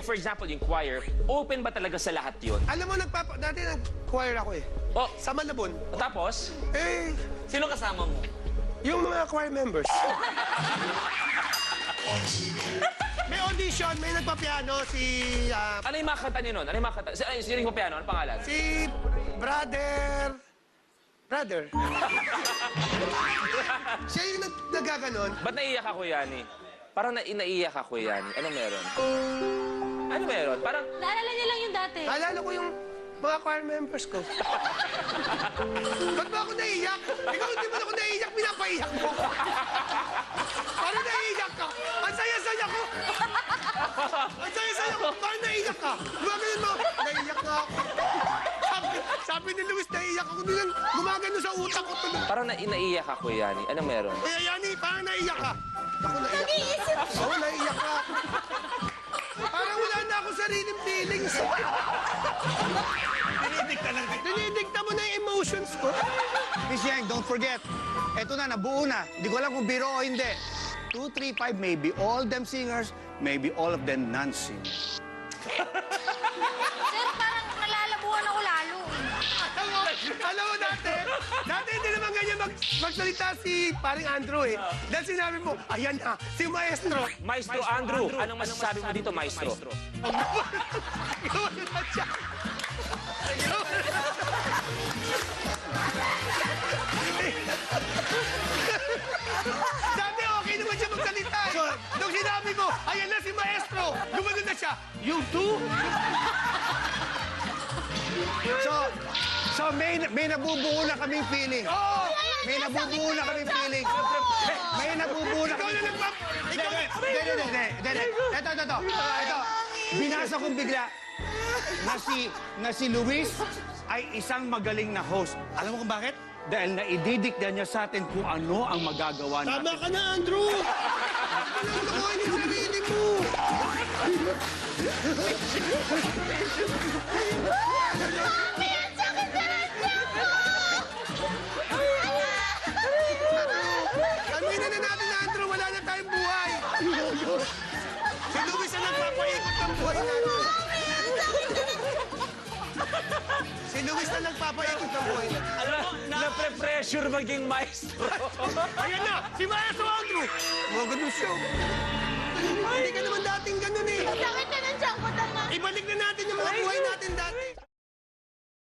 for example, yung choir, open ba talaga sa lahat yun? Alam mo, dati nag-choir ako eh. Oh, Sa Malabon. tapos, Eh, Sino kasama mo? yung mga choir members. May audition, may nagpa-piano si... ano yung mga kanta niyo nun? Ano yung mga kanta? Sino yung piano? Ano pangalan? si Brother... Siya yung nagaganon. Ba't naiiyak ako, Yani? Parang naiiyak ako, Yani. Anong meron? Ano meron? Parang, Naalala niya lang yung dati. Naalala ko yung mga choir members ko. Ba't ba ako naiiyak? Ikaw hindi mo ako naiiyak, pinapaiyak mo. Parang naiiyak ka. Ang saya-saya ko. Ang saya-saya ko. Parang naiiyak ka. Gumagano mo. Naiiyak nga ako. Sabi ni Luis, naiiyak ako. Din gumagano sa utak ko. parang naiiyak ako, Yani. Anong meron? Kaya Yani, parang naiiyak ka. Ako naiiyak. Nag-iisip Oo, naiiyak ka. Parang wala na ako sariling feelings. Dinidikta mo na yung emotions ko. Miss Yang, don't forget. Eto na, nabuo na. Hindi ko alam kung biro o hindi. 2, 3, 5, maybe all them singers, maybe all of them non-singers. Sir, parang nalalabuhan ako lalo. Alam mo dati hindi naman ganyan magsalita si paring Andrew eh. Dahil sinabi mo, ayan na, si Maestro. Maestro Andrew, anong masasabi mo dito, Maestro? Yun na siya. Dati okay naman siya magsalita eh. Nung sinabi mo, ayan na si Maestro, gumano na siya. You too? So may nabubuo na kaming feeling. Oo! May nabubuo na kaming feeling. May nabubuo na Ikaw na kaming nagpap... Ikaw na... Ito. Binasa kong bigla na si Luis ay isang magaling na host. Alam mo kung bakit? Dahil naididikta niya sa atin kung ano ang magagawa natin. Tama ka na, Andrew! Alam mo ko, hindi sarili mo! Aminin na natin na, Andrew, wala na tayong buhay! Si Luis ang nagpapaikot ng buhay natin. Si Luis na nagpapaikot ng buhay natin. Alam mo, napre-pressure maging maestro. Ayan na! Si Maestro Andrew! Mga ganun siya. Hindi ka naman dating ganun eh. Sakit na ng tiyan ko, tama. Ibalik na natin yung mga buhay natin dati.